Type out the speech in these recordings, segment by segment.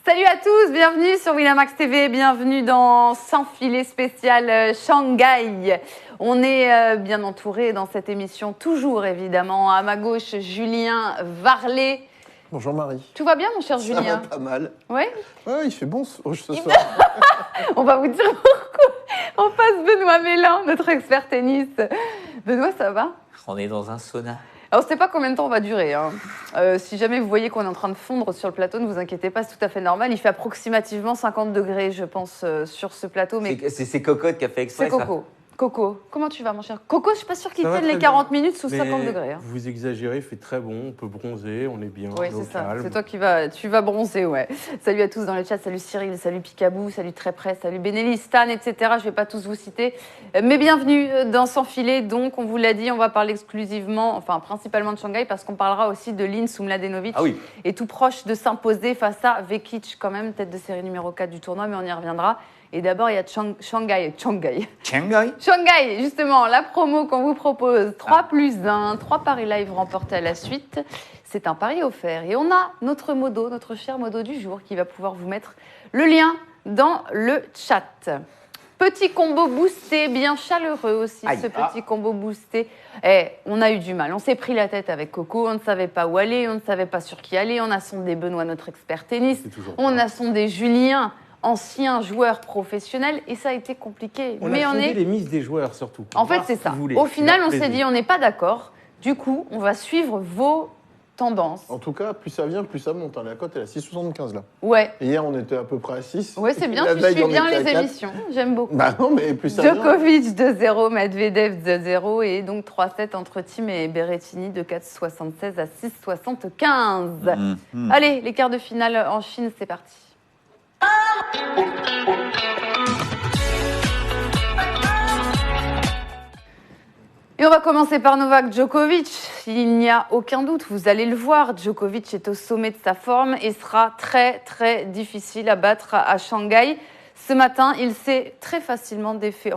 Salut à tous, bienvenue sur Winamax TV, bienvenue dans Sans filet spécial Shanghai. On est bien entouré dans cette émission, toujours évidemment. À ma gauche, Julien Varlet. Bonjour Marie. Tout va bien mon cher Julien? Ça va pas mal. Oui. Ouais, il fait bon ce soir. On va vous dire pourquoi. On passe Benoît Mélan, notre expert tennis. Benoît, ça va? On est dans un sauna. Alors, on ne sait pas combien de temps on va durer. Si jamais vous voyez qu'on est en train de fondre sur le plateau, ne vous inquiétez pas, c'est tout à fait normal. Il fait approximativement 50 degrés, je pense, sur ce plateau. Mais C'est Cocotte qui a fait exprès. c'est Coco. Coco, comment tu vas, mon cher? Coco, je ne suis pas sûre qu'il Ça va tienne les très 40 bien. minutes sous 50 degrés. Hein. Vous exagérez, il fait très bon, on peut bronzer, on est bien, Oui, au c'est ça. calme. C'est toi tu vas bronzer, ouais. Salut à tous dans le chat, salut Cyril, salut Picabou, salut Très Près, salut Bénélis, Stan, etc. Je ne vais pas tous vous citer. Mais bienvenue dans Sans filet. Donc, on vous l'a dit, on va parler exclusivement, enfin principalement de Shanghai, parce qu'on parlera aussi de Lins Mladenovic. Ah oui. Et tout proche de s'imposer face à Vekic, quand même, tête de série numéro 4 du tournoi, mais on y reviendra. Et d'abord, il y a Shanghai, justement, la promo qu'on vous propose, 3+1, 3 paris live remportés à la suite. C'est un pari offert. Et on a notre modo, notre cher modo du jour, qui va pouvoir vous mettre le lien dans le chat. Petit combo boosté, bien chaleureux aussi, ce petit combo boosté. On a eu du mal, on s'est pris la tête avec Coco, on ne savait pas où aller, on ne savait pas sur qui aller. On a sondé Benoît, notre expert tennis. On a sondé Julien, ancien joueur professionnel, et ça a été compliqué. On a sondé les mises des joueurs surtout. En fait, c'est ça. Au final, on s'est dit, on n'est pas d'accord. Du coup, on va suivre vos tendances. En tout cas, plus ça vient, plus ça monte. La cote est à 6,75 là. Ouais. Et hier, on était à peu près à 6. Ouais, c'est bien, La tu veille, suis on bien était à les 4. émissions. J'aime beaucoup. Bah non, mais plus ça vient. Djokovic 2-0, Medvedev 2-0 et donc 3-7 entre Thiem et Berrettini de 4,76 à 6,75. Allez, les quarts de finale en Chine, c'est parti. Et on va commencer par Novak Djokovic. Il n'y a aucun doute, vous allez le voir, Djokovic est au sommet de sa forme et sera très très difficile à battre à Shanghai. Ce matin, il s'est très facilement défait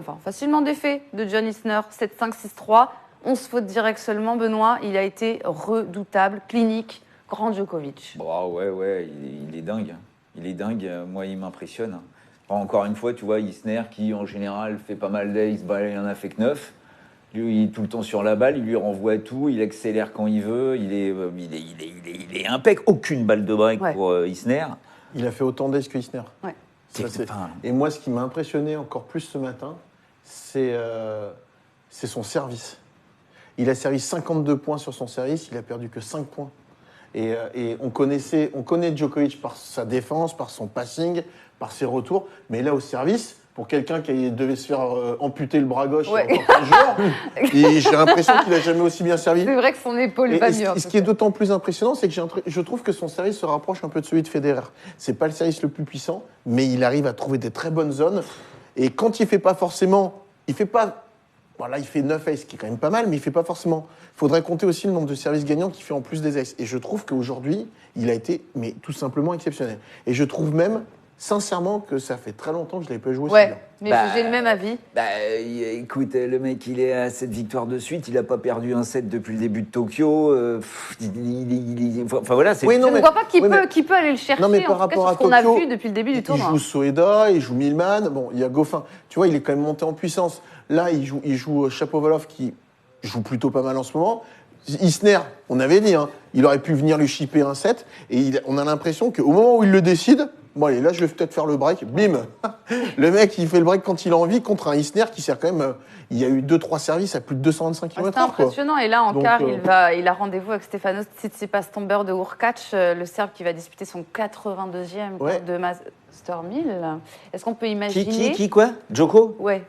de John Isner, 7-5, 6-3. 11 fautes directes seulement, Benoît. Il a été redoutable, clinique, grand Djokovic. Bon, ouais, il est dingue. Il est dingue, moi il m'impressionne. Encore une fois, tu vois, Isner qui en général fait pas mal d'ace, il en a fait que 9. Lui, il est tout le temps sur la balle, il lui renvoie tout, il accélère quand il veut, il est impeccable. Aucune balle de break pour Isner. Il a fait autant d'ace que Isner. Ouais. Et moi, ce qui m'a impressionné encore plus ce matin, c'est son service. Il a servi 52 points sur son service, il a perdu que 5 points. Et on connaît Djokovic par sa défense, par son passing, par ses retours, mais là au service, pour quelqu'un qui devait se faire amputer le bras gauche il y a encore 15 jours, j'ai l'impression qu'il n'a jamais aussi bien servi. C'est vrai que son épaule va mieux. Et ce qui est d'autant plus impressionnant, c'est que je trouve que son service se rapproche un peu de celui de Federer. C'est pas le service le plus puissant, mais il arrive à trouver des très bonnes zones. Et quand il fait pas forcément, il fait 9 aces, qui est quand même pas mal, mais il fait pas forcément. Il faudrait compter aussi le nombre de services gagnants qu'il fait en plus des aces. Et je trouve qu'aujourd'hui, il a été tout simplement exceptionnel. Et je trouve même, sincèrement, que ça fait très longtemps que je ne l'avais pas joué. Ouais, mais j'ai le même avis. Écoute, le mec, il est à 7 victoires de suite, il n'a pas perdu un set depuis le début de Tokyo. Voilà, c'est... Je ne vois pas qui peut aller le chercher, non, mais par en tout cas, rapport sur ce qu'on a vu depuis le début du tournoi. Il joue Soeda, il joue Millman, il y a Goffin. Tu vois, il est quand même monté en puissance. Là, il joue Shapovalov, qui joue plutôt pas mal en ce moment. Isner, on avait dit, il aurait pu venir lui chipper un set. Et on a l'impression qu'au moment où il le décide, bon allez, là je vais peut-être faire le break, bim. Le mec, il fait le break quand il a envie contre un Isner qui sert quand même... il y a eu 2-3 services à plus de 225 km/h. C'est impressionnant. Et là, en quart, il a rendez-vous avec Stefanos Tsitsipas-Tomber de Hurkacz, le Serbe qui va disputer son 82e de Master 1000. Est-ce qu'on peut imaginer... Qui quoi? Djoko? Ouais.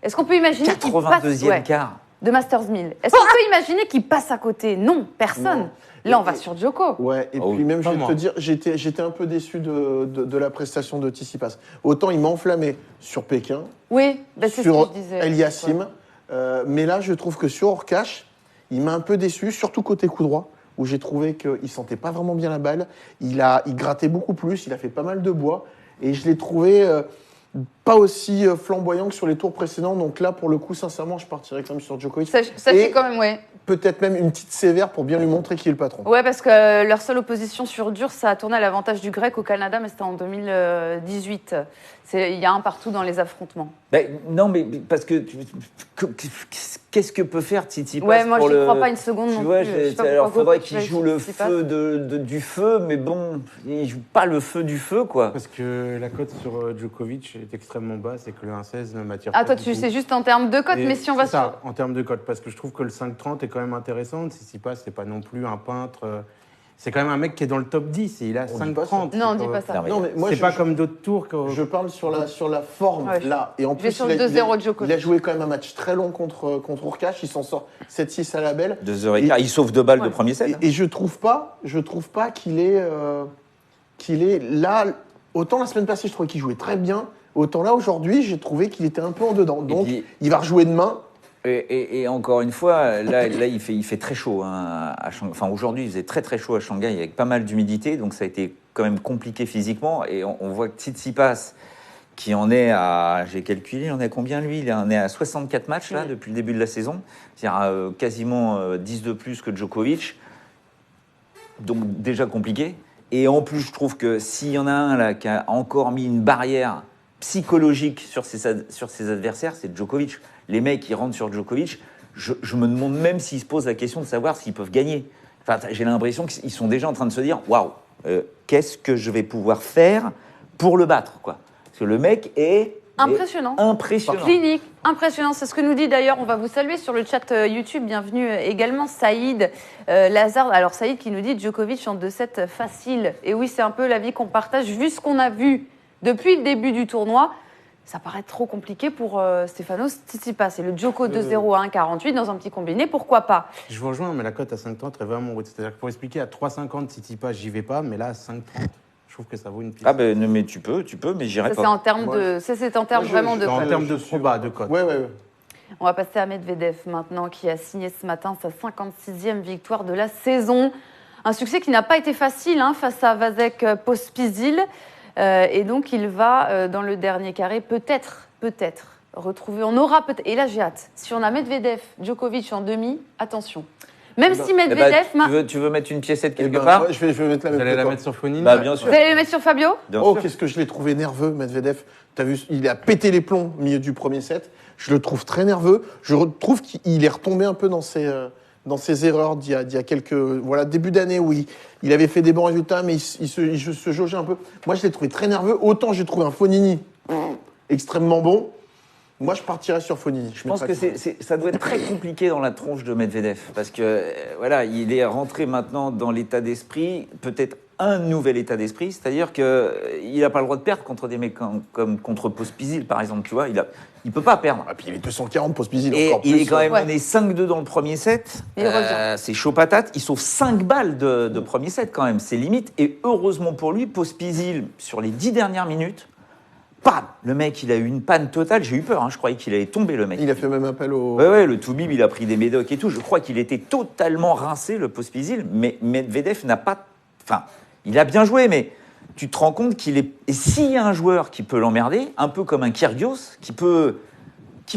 Est-ce qu'on peut imaginer 82e quart de Masters 1000. Est-ce qu'on peut imaginer qu'il passe à côté? Non, personne. Non. Là, on va sur Djoko. Ouais, et puis même, je vais te dire, j'étais un peu déçu de la prestation de Tsitsipas. Autant il m'a enflammé sur Pékin, c'est ce que je disais. Eliassim, mais là, je trouve que sur Hurkacz, il m'a un peu déçu, surtout côté coup droit, où j'ai trouvé qu'il sentait pas vraiment bien la balle. Il grattait beaucoup plus, il a fait pas mal de bois, et je l'ai trouvé... pas aussi flamboyant que sur les tours précédents. Donc là, pour le coup, sincèrement, je partirais quand même sur Djokovic. Sachez Et quand même, ouais. peut-être même une petite sévère pour bien lui montrer qui est le patron. Ouais, parce que leur seule opposition sur dur, ça a tourné à l'avantage du grec au Canada, mais c'était en 2018. Il y a un partout dans les affrontements. Non, mais parce que qu'est-ce que peut faire Tsitsipas Ouais, moi pour je n'y le... crois pas une seconde Tu non vois, plus. Je sais pas alors pourquoi faudrait Goffin qu'il fait joue le Tsitsipas. feu du feu, mais bon, il joue pas le feu du feu, quoi. Parce que la cote sur Djokovic est extrêmement basse et que le 1,16 ne m'attire Ah, pas toi, du tu tout. sais juste en termes de cote, Et mais si on va c'est ça, en termes de cote, parce que je trouve que le 5,30 est quand même intéressant. Tsitsipas, c'est pas non plus un peintre. C'est quand même un mec qui est dans le top 10 et il a On dit pas ça. 5,30. Non, on dit pas ça. Non, mais Non, mais moi, C'est je- pas comme d'autres tours. Je parle sur la forme, Ouais, là. Et en je vais plus, sur le 2-0 de Djokovic. il a joué quand même un match très long contre Hurkacz. Il s'en sort 7-6 à la belle. 2h15, il sauve 2 balles de Ouais. premier set. Et je trouve pas qu'il est là. Autant la semaine passée, je trouvais qu'il jouait très bien. Autant là, aujourd'hui, j'ai trouvé qu'il était un peu en dedans. Donc, puis- il va rejouer demain. Et encore une fois, là il fait très chaud. Hein, à Shanghai. Enfin, aujourd'hui, il faisait très très chaud à Shanghai avec pas mal d'humidité, donc ça a été quand même compliqué physiquement. Et on voit que Tsitsipas, qui en est à, j'ai calculé, il en est à combien lui? Il en est à 64 matchs là depuis le début de la saison, c'est-à-dire quasiment 10 de plus que Djokovic. Donc déjà compliqué. Et en plus, je trouve que s'il y en a un là qui a encore mis une barrière psychologique sur ses adversaires, c'est Djokovic. Les mecs qui rentrent sur Djokovic, je me demande même s'ils se posent la question de savoir s'ils peuvent gagner. Enfin, j'ai l'impression qu'ils sont déjà en train de se dire « Waouh, qu'est-ce que je vais pouvoir faire pour le battre ?» quoi. Parce que le mec est Impressionnant. impressionnant. Clinique, impressionnant. C'est ce que nous dit d'ailleurs, on va vous saluer sur le chat YouTube. Bienvenue également Saïd Lazare. Alors Saïd qui nous dit Djokovic en 2-7 facile. Et oui, c'est un peu l'avis qu'on partage. Vu ce qu'on a vu depuis le début du tournoi, ça paraît trop compliqué pour Stefanos Tsitsipas. C'est le Djoko 2-0 à 1,48 dans un petit combiné, pourquoi pas? Je vous rejoins, mais la cote à 5,30 est vraiment rude. C'est-à-dire que pour expliquer, à 3,50 Tsitsipas, j'y vais pas, mais là, à 5,30, je trouve que ça vaut une pièce. Ah ben, non, mais tu peux, mais j'irai Ça, pas. c'est en termes Moi, de, ça, c'est en termes moi, vraiment de en cote. termes de proba, de cote. Ouais. On va passer à Medvedev maintenant, qui a signé ce matin sa 56e victoire de la saison. Un succès qui n'a pas été facile face à Vasek Pospisil. Et donc, il va dans le dernier carré, peut-être retrouver. On aura peut-être. Et là, j'ai hâte. Si on a Medvedev, Djokovic en demi, attention. Même si Medvedev. Tu veux mettre une piécette Eh quelque ben, part moi, je vais mettre la Vous même allez que la toi. mettre sur Fonini Bah, bien sûr. Vous allez le mettre sur Fabio? Bien Oh, sûr. qu'est-ce que je l'ai trouvé nerveux, Medvedev. T'as vu, il a pété les plombs au milieu du premier set. Je le trouve très nerveux. Je trouve qu'il est retombé un peu dans ses erreurs d'il y a quelques... Voilà, début d'année où il avait fait des bons résultats, mais il se jaugeait un peu. Moi, je l'ai trouvé très nerveux. Autant j'ai trouvé un Fognini extrêmement bon. Moi, je partirais sur Fognini. Je pense que ça doit être très compliqué dans la tronche de Medvedev parce que voilà, il est rentré maintenant dans l'état d'esprit, peut-être un nouvel état d'esprit, c'est-à-dire qu'il n'a pas le droit de perdre contre des mecs comme contre Pospisil, par exemple, tu vois, il peut pas perdre. Ah, puis il est 240 pour Spisil Et encore il plus. est quand même Ouais. mené 5-2 dans le premier set. Et il revient. C'est chaud patate. Il sauve 5 balles de premier set quand même. C'est limite. Et heureusement pour lui, Pospisil, sur les 10 dernières minutes, bam, le mec, il a eu une panne totale. J'ai eu peur. Je croyais qu'il allait tomber, le mec. Il a fait même appel au... Ouais, le Toubib, il a pris des médocs et tout. Je crois qu'il était totalement rincé, le Pospisil. Mais Medvedev n'a pas... Enfin, il a bien joué, mais tu te rends compte qu'il est... Et s'il y a un joueur qui peut l'emmerder, un peu comme un Kyrgios, qui peut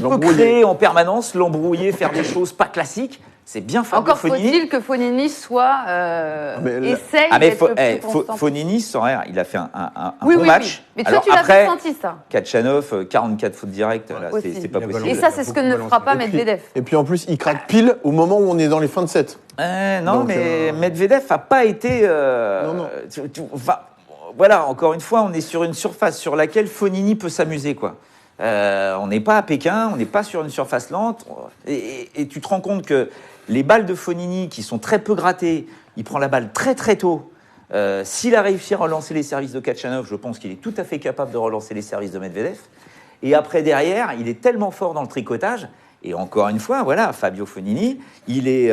L'embrouiller. créer en permanence, l'embrouiller, faire des choses pas classiques, c'est bien Fabio Encore Fognini. faut-il que Fonini soit mais là- essaye Ah mais d'être le plus constant. Fognini, sans rien, il a fait un Oui, bon oui, match. oui. Mais toi, Alors tu l'as après, pas senti, ça. Kachanov, 44 fautes directes, là, Aussi. c'est pas Il a possible. Et Il ça, a c'est ce que beaucoup ne fera balancé. pas Et puis- Medvedev. Et puis en plus, il craque pile au moment où on est dans les fins de set. Non, Donc, mais Medvedev n'a pas été... Non. Enfin, voilà, encore une fois, on est sur une surface sur laquelle Fognini peut s'amuser, quoi. On n'est pas à Pékin, on n'est pas sur une surface lente. Et tu te rends compte que les balles de Fognini, qui sont très peu grattées, il prend la balle très très tôt. S'il a réussi à relancer les services de Kachanov, je pense qu'il est tout à fait capable de relancer les services de Medvedev. Et après, derrière, il est tellement fort dans le tricotage. Et encore une fois, voilà, Fabio Fognini, il est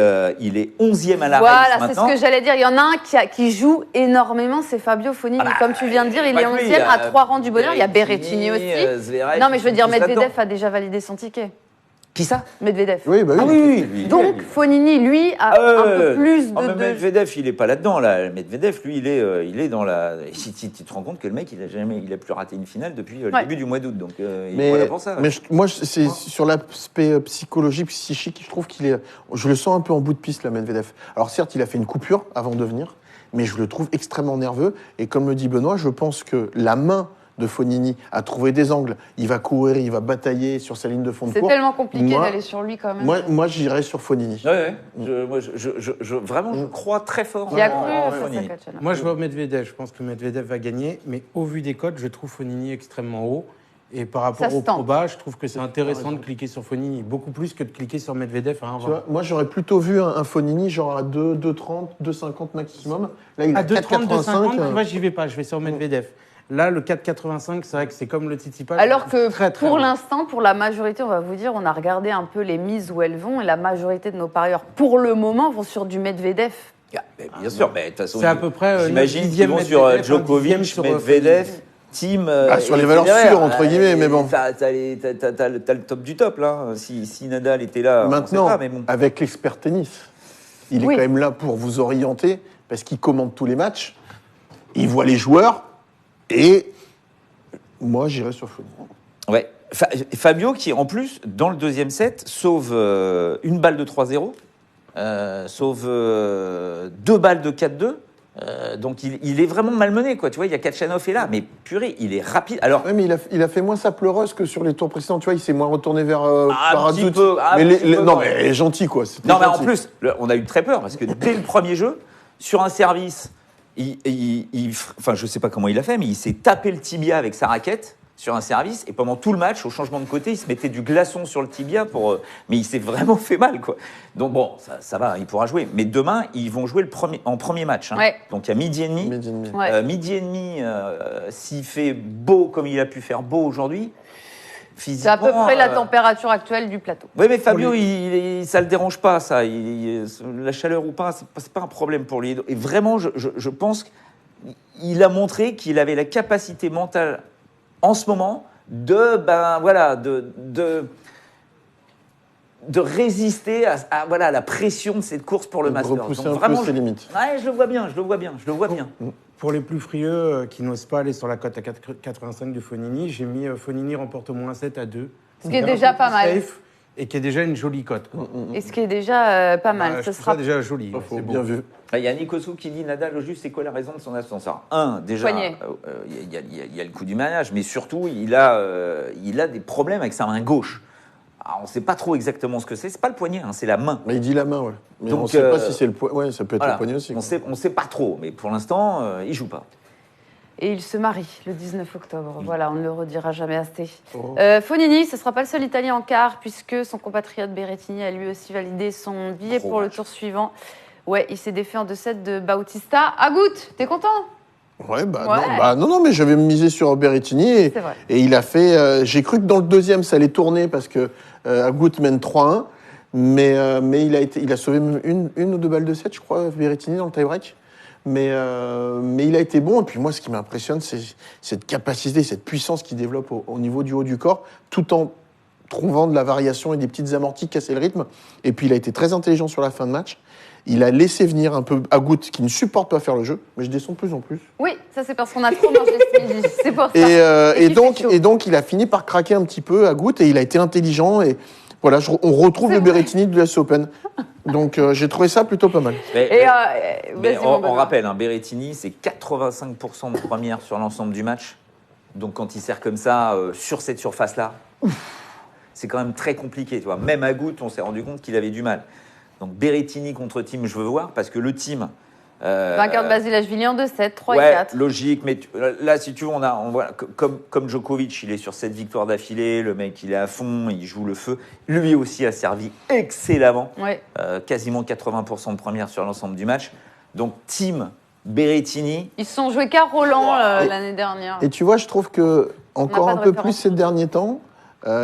11e à la Voilà, race c'est ce maintenant. que j'allais dire. Il y en a un qui joue énormément, c'est Fabio Fognini. Ah bah, Comme tu viens de dire, il pas est que lui, 11e à 3 rangs du bonheur. Il y a Berrettini aussi. Zverev, Non, mais je veux dire, tout ça Medvedev dedans. a déjà validé son ticket. Qui ça? Medvedev. Oui, bah oui. Ah oui, lui, Donc, lui. Fonini, lui, a un peu plus Ah, mais de... Medvedev, il est pas là-dedans. Là. Medvedev, lui, il est dans la. Si tu te rends compte que le mec, il a plus raté une finale depuis le début du mois d'août. Donc, il est pas là pour ça. Mais moi, c'est sur l'aspect psychologique, psychique, je trouve qu'il est. Je le sens un peu en bout de piste, là, Medvedev. Alors, certes, il a fait une coupure avant de venir, mais je le trouve extrêmement nerveux. Et comme le dit Benoît, je pense que la main de Fonini a trouvé des angles. Il va courir, il va batailler sur sa ligne de fond de C'est cours. tellement compliqué Moi- d'aller sur lui quand même. Moi, j'irais sur Fonini. Ouais. Vraiment, je crois très fort. J'y ai en- cru en face à Fonini. Kachanov. Moi, je vois Medvedev. Je pense que Medvedev va gagner. Mais au vu des cotes, je trouve Fonini extrêmement haut. Et par rapport Ça se au tente. proba, je trouve que c'est intéressant de cliquer sur Fonini. Beaucoup plus que de cliquer sur Medvedev à 1,20. Tu vois, moi, j'aurais plutôt vu un Fonini genre à 2,30, 2,50 maximum. Là, il À a 2,30, 2,50, 4,85. moi, j'y vais pas. Je vais sur Medvedev. Là, le 4,85, c'est vrai que c'est comme le Tsitsipas. Alors que très, très pour haut. l'instant, pour la majorité, on va vous dire, on a regardé un peu les mises où elles vont et la majorité de nos parieurs, pour le moment, vont sur du Medvedev. Ah, mais bien sûr, mais de toute façon, C'est à peu près, j'imagine 9 qu'ils vont sur Medvedev, un Djokovic, 10e sur, Medvedev, Team. sur les valeurs sûres, entre guillemets, mais bon. T'as le top du top, là. Si Nadal était là, Maintenant, on sait pas, mais bon. avec l'expert tennis, il est Oui. quand même là pour vous orienter parce qu'il commande tous les matchs, il voit les joueurs et moi, j'irais sur Fonini. Ouais. Fabio, qui en plus, dans le deuxième set, sauve une balle de 3-0, sauve 2 balles de 4-2. Donc il est vraiment malmené, quoi. Tu vois, il y a Kachanov est là, mais purée, il est rapide. Alors, Ouais, mais il a fait moins sa pleureuse que sur les tours précédents. Tu vois, il s'est moins retourné vers petit Barazut. peu, Mais petit peu, non, ouais. mais elle est gentil, quoi. C'était non, mais en gentil. plus, on a eu très peur parce que dès le premier jeu, sur un service, enfin, je sais pas comment il a fait, mais il s'est tapé le tibia avec sa raquette sur un service et pendant tout le match, au changement de côté, il se mettait du glaçon sur le tibia mais il s'est vraiment fait mal, quoi. Donc bon, ça va, il pourra jouer. Mais demain, ils vont jouer en premier match. Hein. Ouais. Donc il y a midi et demi. Midi et demi. Ouais. Midi et demi, s'il fait beau comme il a pu faire beau aujourd'hui, C'est physiquement. à peu près la température actuelle du plateau. Oui, mais Fabio, ça le dérange pas, ça. La chaleur ou pas, c'est pas un problème pour lui. Et vraiment, je pense qu'il a montré qu'il avait la capacité mentale en ce moment de résister à la pression de cette course pour le De Masters. repousser Donc un vraiment, peu ses limites. Ouais, je le vois bien. Pour les plus frieux qui n'osent pas aller sur la cote à 4,85 du Fonini, j'ai mis Fonini remporte au moins 7 à 2. Ce qui est Donc, déjà un peu pas plus mal. safe et qui est déjà une jolie cote. quoi. Et ce qui est déjà pas mal. Bah, Ce je trouve sera ça déjà joli. Faut c'est bien beau. vu. Il y a Nicosu qui dit Nadal, au juste, c'est quoi la raison de son absence? Alors, déjà, Poignet. il y a le coup du manage, mais surtout, il a des problèmes avec sa main gauche. Alors, on ne sait pas trop exactement ce que c'est. C'est pas le poignet, hein, c'est la main. Mais il dit la main, ouais. Mais Donc, on ne sait pas si c'est le poignet. Ouais, ça peut être Voilà. le poignet aussi. quoi. On sait pas trop, mais pour l'instant, il joue pas. Et il se marie le 19 octobre. Voilà, on ne le redira jamais assez. Oh. Fonini, ce ne sera pas le seul Italien en quart, puisque son compatriote Berrettini a lui aussi validé son billet Gros pour le match. tour suivant. Ouais, il s'est défait en 2-7 de Bautista. Agout, t'es content? Ouais, bah, Ouais. Non, mais j'avais misé sur Berrettini et, C'est vrai. et il a fait. J'ai cru que dans le deuxième, ça allait tourner parce que Agut mène 3-1. Mais il a sauvé même une ou deux balles de 7, je crois, Berrettini, dans le tie-break. Mais il a été bon. Et puis moi, ce qui m'impressionne, c'est cette capacité, cette puissance qu'il développe au niveau du haut du corps, tout en trouvant de la variation et des petites amorties, casser le rythme. Et puis il a été très intelligent sur la fin de match. Il a laissé venir un peu Agut, qui ne supporte pas faire le jeu, mais je descends de plus en plus. Oui, ça c'est parce qu'on a trop mangé ce midi. C'est pour ça. Et qu'il fait chaud. donc, il a fini par craquer un petit peu Agut et il a été intelligent. Et voilà, on retrouve C'est le vrai. Berrettini de l'US Open. Donc j'ai trouvé ça plutôt pas mal. Mais, Et mais vas-y, mon on Benoît. rappelle, hein, Berrettini, c'est 85% de première sur l'ensemble du match. Donc quand il sert comme ça, sur cette surface-là, c'est quand même très compliqué. Tu vois. Même à Agut, on s'est rendu compte qu'il avait du mal. Donc Berrettini contre Team, je veux voir, parce que le Team... Vainqueur de Basilashvili en 2-7, 3 ouais, et 4. logique, mais là, si tu veux, on voit, comme Djokovic, il est sur 7 victoires d'affilée, le mec, il est à fond, il joue le feu. Lui aussi a servi excellemment, Ouais. quasiment 80% de première sur l'ensemble du match. Donc, Team Berrettini, Ils se sont joués qu'à Roland l'année dernière. Et tu vois, je trouve que encore pas un de peu référence. plus ces derniers temps,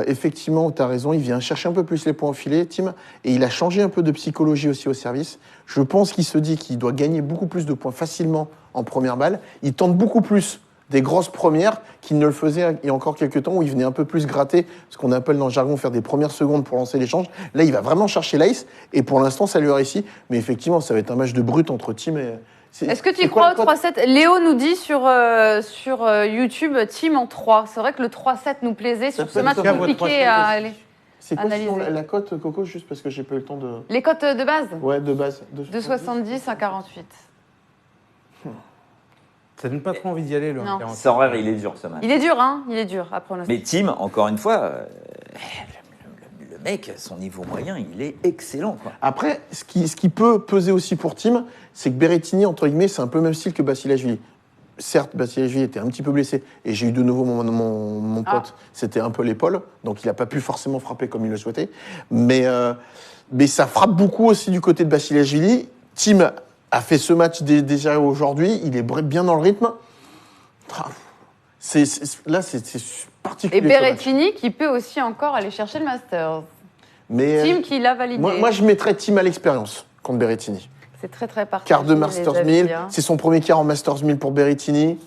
effectivement, tu as raison, il vient chercher un peu plus les points au filet, Tim, et il a changé un peu de psychologie aussi au service. Je pense qu'il se dit qu'il doit gagner beaucoup plus de points facilement en première balle. Il tente beaucoup plus des grosses premières qu'il ne le faisait il y a encore quelques temps, où il venait un peu plus gratter, ce qu'on appelle dans le jargon faire des premières secondes pour lancer l'échange. Là, il va vraiment chercher l'ace, et pour l'instant, ça lui a réussi. Mais effectivement, ça va être un match de brut entre Tim et... Est-ce que tu y crois au 3-7 ? Léo nous dit sur YouTube Tim en 3. C'est vrai que le 3-7 nous plaisait sur ce match compliqué à aller. C'est quoi analyser. sinon, la cote, Coco, juste parce que j'ai pas eu le temps de... Les cotes de base ? Ouais, de base. 2,70 à 48. Ça donne pas trop envie d'y aller, le Non. 1,48. Sans rire, il est dur ce match. Il est dur, hein ? Il est dur à pronostiquer. Mais Tim, encore une fois, le mec, son niveau moyen, il est excellent, quoi. Après, ce qui peut peser aussi pour Tim, c'est que Berrettini, entre guillemets, c'est un peu le même style que Basilashvili. Certes, Basilashvili était un petit peu blessé, et j'ai eu de nouveau mon pote, c'était un peu l'épaule, donc il n'a pas pu forcément frapper comme il le souhaitait. Mais ça frappe beaucoup aussi du côté de Basilashvili. Tim a fait ce match déjà aujourd'hui, il est bien dans le rythme. Là, c'est particulier. Et Berrettini qui peut aussi encore aller chercher le Masters. Mais Tim qui l'a validé. moi, je mettrais Tim à l'expérience contre Berrettini. C'est très très partagé. Quart de Masters les avis, 1000, hein. c'est son premier quart en Masters 1000 pour Berrettini.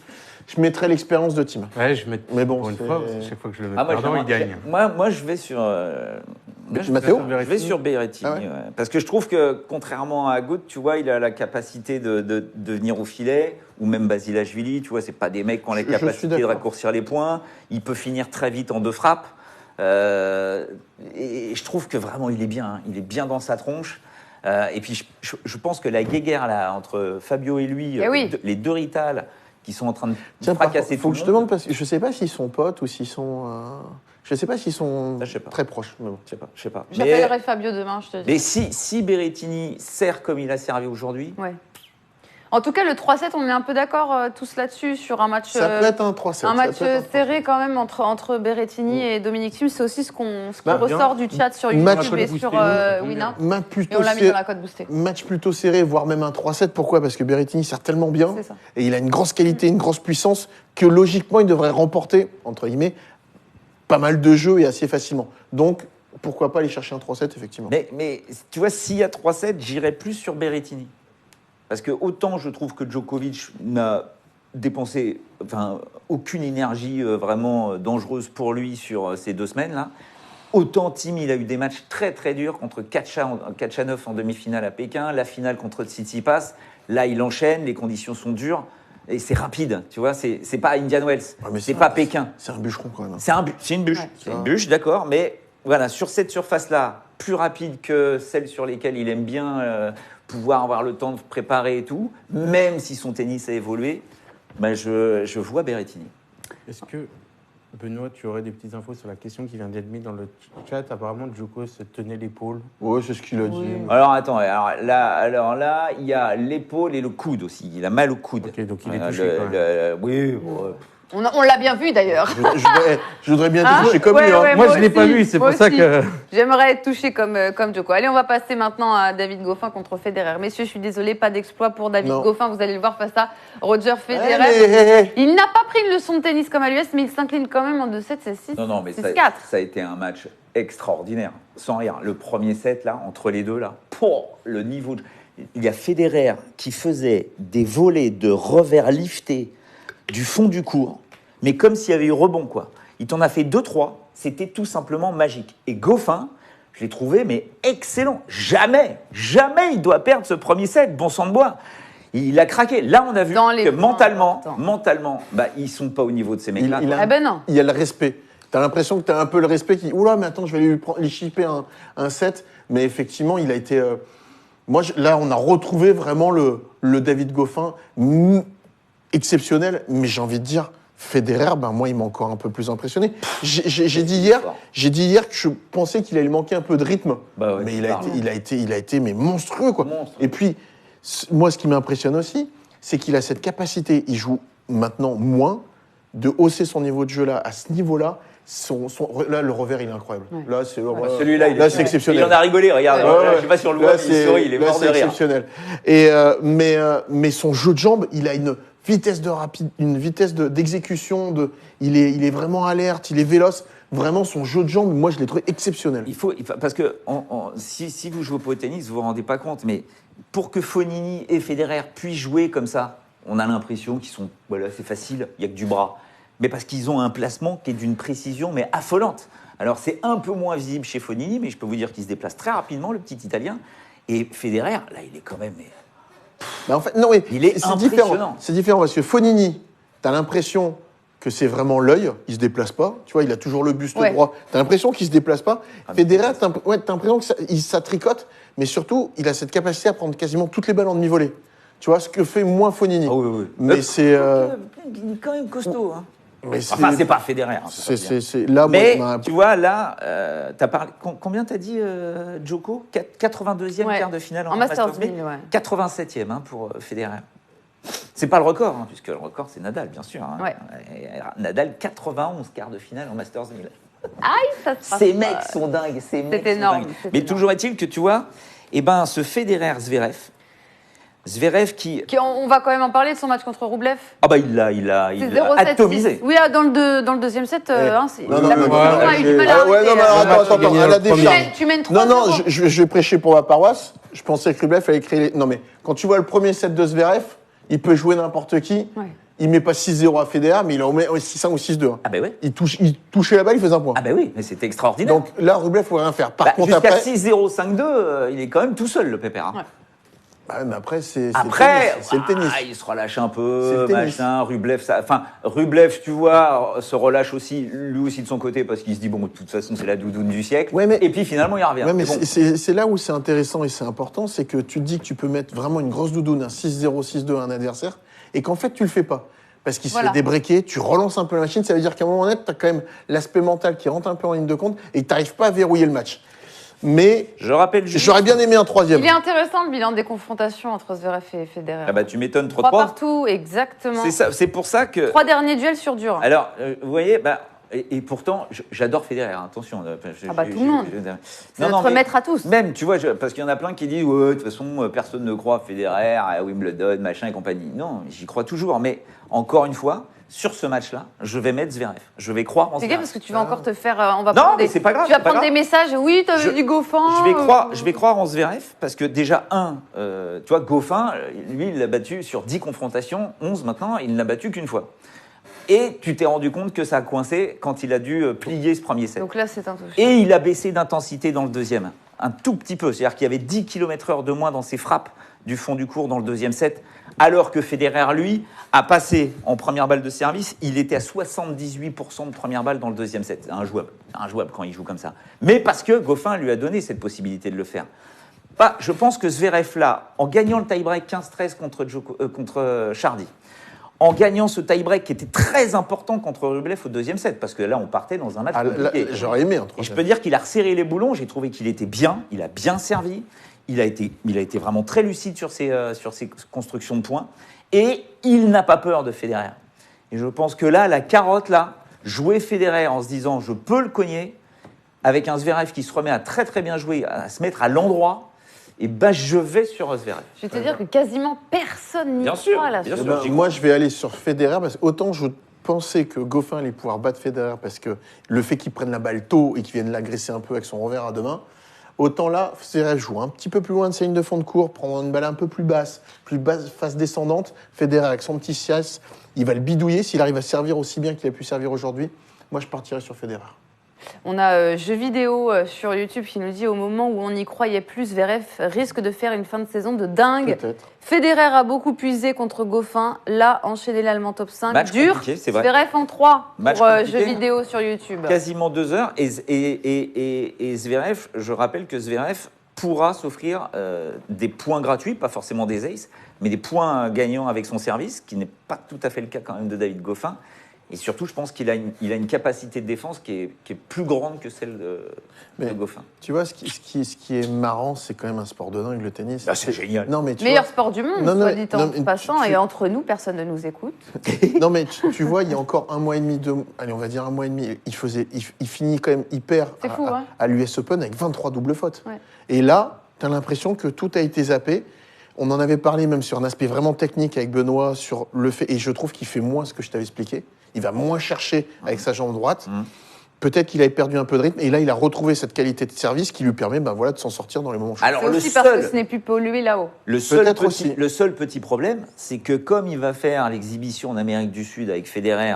Je mettrais l'expérience de Tim. Ouais, je mets. Mais bon, pour une c'est- fois, parce que chaque fois que je le mets Ah, perdant, il gagne. Moi, je vais sur. Matteo Je vais sur Berrettini, Ah ouais. ouais. Parce que je trouve que, contrairement à Agut, tu vois, il a la capacité de venir au filet, ou même Basilashvili, tu vois, c'est pas des mecs qui ont la Je suis capacité de d'accord. raccourcir les points. Il peut finir très vite en 2 frappes. Et je trouve que vraiment, il est bien. Hein. Il est bien dans sa tronche. Et puis, je pense que la guéguerre là, entre Fabio et lui, Eh oui. les deux Rital, qui sont en train de Tiens, par fracasser contre, faut tout que je le te monde. demande, parce que je sais pas s'ils sont potes ou s'ils sont... Je sais pas s'ils sont Ça, je sais pas. très proches. Mais bon. Je sais pas. J'appellerai Fabio demain, je te dis. Mais si Berrettini sert comme il a servi aujourd'hui, Ouais. En tout cas, le 3-7, on est un peu d'accord tous là-dessus sur un match. Ça peut être un 3-7. Un match ça peut être un serré quand même entre Berrettini et Dominic Thiem. C'est aussi ce qu'on Bah, ressort du chat sur Match YouTube et boosté, sur ça tombe Winamp. Match Et plutôt, on l'a mis dans la cote boostée. match plutôt serré, voire même un 3-7. Pourquoi ? Parce que Berrettini sert tellement bien, C'est ça. et il a une grosse qualité, une grosse puissance, que logiquement, il devrait remporter, entre guillemets, pas mal de jeux et assez facilement. Donc, pourquoi pas aller chercher un 3-7, effectivement. mais tu vois, s'il y a 3-7, j'irais plus sur Berrettini. Parce que autant je trouve que Djokovic n'a dépensé aucune énergie vraiment dangereuse pour lui sur ces 2 semaines-là, autant Thiem, il a eu des matchs très très durs contre Kachanov en demi-finale à Pékin, la finale contre Tsitsipas. Là, il enchaîne, les conditions sont dures et c'est rapide. Tu vois, c'est pas Indian Wells, Ouais, mais c'est pas Pékin. C'est un bûcheron, quand même. C'est une bûche. Ouais. C'est une bûche, d'accord, mais voilà, sur cette surface-là, plus rapide que celle sur lesquelles il aime bien pouvoir avoir le temps de préparer et tout, même si son tennis a évolué, ben je vois Berrettini. Est-ce que, Benoît, tu aurais des petites infos sur la question qui vient d'être mise dans le chat ? Apparemment, Djoko se tenait l'épaule. Ouais, c'est ce qu'il a dit. Oui. Alors attends, alors là, il y a l'épaule et le coude aussi. Il a mal au coude. Ok, donc il est touché quand même. Oui, ouais. On l'a bien vu d'ailleurs. Je voudrais bien Hein toucher comme Ouais, lui. Hein. ouais. Moi, je moi l'ai pas aussi, vu, c'est moi pour ça aussi. que. J'aimerais être touché comme Djoko. Allez, on va passer maintenant à David Goffin contre Federer. Messieurs, je suis désolée, pas d'exploit pour David Non. Goffin. Vous allez le voir face à Roger Federer. Allez. Il n'a pas pris une leçon de tennis comme à l'US, mais il s'incline quand même en 2-7, 6-6. Non, mais 6-4. ça a été un match extraordinaire. Sans rire. Le premier set, là, entre les deux, là, le niveau. Il y a Federer qui faisait des volées de revers liftés du fond du court, mais comme s'il y avait eu rebond, quoi. Il t'en a fait 2-3, c'était tout simplement magique. Et Goffin, je l'ai trouvé, mais excellent. Jamais il doit perdre ce premier set, bon sang de bois. Il a craqué. Là, on a vu Dans les que points importants. mentalement, ils sont pas au niveau de ces mecs-là. Il a- Ah ben non. Il y a le respect. T'as l'impression que t'as un peu le respect qui... Oula, mais attends, je vais lui chipper un set. Mais effectivement, il a été... Là, on a retrouvé vraiment le David Goffin exceptionnel. Mais j'ai envie de dire, Federer, moi, il m'a encore un peu plus impressionné. J'ai dit hier que je pensais qu'il allait manquer un peu de rythme. Bah ouais, mais c'est il a été mais monstrueux, quoi. Monstre. Et puis, moi, ce qui m'impressionne aussi, c'est qu'il a cette capacité, il joue maintenant moins, de hausser son niveau de jeu là, à ce niveau-là. Là, le revers, il est incroyable. Ouais. Là, c'est Celui-là, là, c'est exceptionnel. Il en a rigolé, regarde. Ouais. Je sais pas sur le Là, web, il sourit, il est là, mort c'est de rire. exceptionnel. Et, mais son jeu de jambes, il a une vitesse d'exécution, il est vraiment alerte, il est véloce. Vraiment, son jeu de jambes, moi, je l'ai trouvé exceptionnel. Parce que si vous jouez pas au tennis, vous vous rendez pas compte, mais pour que Fognini et Federer puissent jouer comme ça, on a l'impression qu'ils sont, voilà, c'est facile, il n'y a que du bras. Mais parce qu'ils ont un placement qui est d'une précision, mais affolante. Alors, c'est un peu moins visible chez Fognini, mais je peux vous dire qu'il se déplace très rapidement, le petit Italien. Et Federer, là, il est quand même... Bah, en fait, non, oui, Il est c'est impressionnant. différent. C'est différent parce que Fognini, t'as l'impression que c'est vraiment l'œil, il se déplace pas. Tu vois, il a toujours le buste droit. T'as l'impression qu'il se déplace pas. Federer, t'as l'impression que ça tricote, mais surtout, il a cette capacité à prendre quasiment toutes les balles en demi-volée. Tu vois, ce que fait moins Fognini. Ah oui, oui. Mais c'est... Il est quand même costaud, hein. mais Enfin, c'est pas Federer. Hein, c'est là, mais moi, tu vois, là, t'as parlé. Combien t'as dit, Djoko 82e Ouais. quart de finale En Masters 1000, ouais. 87e pour Federer. C'est pas le record, hein, puisque le record c'est Nadal, bien sûr. Hein. Ouais. Et Nadal, 91 quarts de finale en Masters 1000. Ça se passe Ces pas. mecs sont dingues, ces mecs sont énorme, dingues. c'est Mais énorme. toujours est-il que tu vois, eh ben, ce Zverev qui. On va quand même en parler de son match contre Roublev. Ah bah il l'a C'est atomisé. 0-7-6. Oui, dans le deuxième set, c'est- non, il a non, a eu du mal à Ah ouais, non, mais arrêter. attends, gagné à le la premier. décharge. Tu mènes 3-0. Non, je vais prêcher pour ma paroisse. Je pensais que Rublev allait créer... Non, mais quand tu vois le premier set de Zverev, il peut jouer n'importe qui. Ouais. Il met pas 6-0 à Federer, mais il en met 6-1 ou 6-2. Ah bah ouais. Il touchait la balle, il faisait un point. Ah bah oui, mais c'était extraordinaire. Donc là, Rublev, il faut rien faire. Par Bah, contre, jusqu'à après... 6-0, 5-2, il est quand même tout seul, le Pépère. Hein. Ouais. Bah, mais après, c'est Après, c'est le tennis. il se relâche un C'est peu, le tennis. machin. Rublev, tu vois, se relâche aussi, lui aussi de son côté, parce qu'il se dit, bon, de toute façon, c'est la doudoune du siècle. Ouais, mais- Et puis finalement, il revient. Ouais, mais bon. c'est là où c'est intéressant et c'est important, c'est que tu te dis que tu peux mettre vraiment une grosse doudoune, un 6-0, 6-2 à un adversaire, et qu'en fait, tu le fais pas. Parce qu'il se Voilà. fait débreaker, tu relances un peu la machine, ça veut dire qu'à un moment donné, tu as quand même l'aspect mental qui rentre un peu en ligne de compte et tu n'arrives pas à verrouiller le match. Mais Je rappelle juste. j'aurais bien aimé un troisième. Il est intéressant le bilan des confrontations entre Zverev et Federer. Ah bah, tu m'étonnes, 3 3-3. partout, exactement. C'est pour ça que. 3 derniers duels sur dur. Alors, vous voyez, bah, et pourtant, j'adore Federer, hein, attention. Ah bah, tout le monde. C'est notre mais maître à tous. Même, tu vois, parce qu'il y en a plein qui disent, ouais, de toute façon, personne ne croit à Federer, à Wimbledon, machin et compagnie. Non, j'y crois toujours. Mais encore une fois, sur ce match-là, je vais mettre Zverev. Je vais croire en C'est Zverev. grave parce que tu vas encore te faire. On va Non, prendre mais c'est pas grave, Tu vas c'est pas prendre des grave. messages. Oui, t'as Je- vu du Goffin. Je vais croire en Zverev parce que déjà, tu vois, Goffin, lui, il l'a battu sur 10 confrontations, 11 maintenant, il ne l'a battu qu'une fois. Et tu t'es rendu compte que ça a coincé quand il a dû plier ce premier set. Donc là, c'est un touche. Et il a baissé d'intensité dans le deuxième, un tout petit peu. C'est-à-dire qu'il y avait 10 km/h de moins dans ses frappes du fond du court dans le deuxième set, alors que Federer, lui, a passé en première balle de service, il était à 78% de première balle dans le deuxième set. C'est injouable quand il joue comme ça. Mais parce que Goffin lui a donné cette possibilité de le faire. Je pense que Zverev, là, en gagnant le tie-break 15-13 contre Chardy, en gagnant ce tie-break qui était très important contre Rublev au deuxième set, parce que là, on partait dans un match Ah, là, compliqué. j'aurais aimé un Et je troisième. peux dire qu'il a resserré les boulons, j'ai trouvé qu'il était bien, il a bien servi, il a été vraiment très lucide sur ses constructions de points, et il n'a pas peur de Federer. Et je pense que là, la carotte, là, jouer Federer en se disant je peux le cogner, avec un Zverev qui se remet à très très bien jouer, à se mettre à l'endroit, et ben je vais sur Zverev. Je vais te dire que quasiment personne n'y Bien sûr, croit là. bien Eh sûr. ben, moi, je vais aller sur Federer parce que autant je pensais que Goffin allait pouvoir battre Federer parce que le fait qu'il prenne la balle tôt et qu'il vienne l'agresser un peu avec son revers à deux mains, autant là, Federer joue un petit peu plus loin de sa ligne de fond de cours, prendre une balle un peu plus basse, face descendante. Federer avec son petit sias, il va le bidouiller s'il arrive à servir aussi bien qu'il a pu servir aujourd'hui. Moi, je partirais sur Federer. On a jeux vidéo sur YouTube qui nous dit au moment où on y croyait plus, Zverev risque de faire une fin de saison de dingue. Peut-être. Federer a beaucoup puisé contre Goffin. Là, enchaîner l'Allemand top 5. Match dur. compliqué, c'est vrai. Zverev en 3 Match pour compliqué. jeux vidéo sur YouTube. Quasiment 2 heures. Et Zverev, je rappelle que Zverev pourra s'offrir des points gratuits, pas forcément des aces, mais des points gagnants avec son service, qui n'est pas tout à fait le cas quand même de David Goffin. Et surtout, je pense qu'il a une capacité de défense qui est plus grande que celle de Mais- Goffin. Tu vois, ce qui est marrant, c'est quand même un sport de dingue, le tennis. Ah, c'est génial. Non, mais tu Meilleur vois- sport du monde, Non, non, soit dit en non, mais passant. tu- Et entre nous, personne ne nous écoute. Non, mais tu vois, il y a encore un mois et demi, allez, on va dire un mois et demi, il finit quand même hyper C'est fou, hein. à l'US Open avec 23 doubles fautes. Ouais. Et là, tu as l'impression que tout a été zappé. On en avait parlé même sur un aspect vraiment technique avec Benoît, sur le fait, et je trouve qu'il fait moins ce que je t'avais expliqué. Il va moins chercher avec sa jambe droite. peut-être qu'il avait perdu un peu de rythme. Et là, il a retrouvé cette qualité de service qui lui permet de s'en sortir dans les moments chauds. Alors, C'est le aussi parce que seul, ce n'est plus pollué là-haut. Peut-être aussi. le seul petit problème, c'est que comme il va faire l'exhibition en Amérique du Sud avec Federer,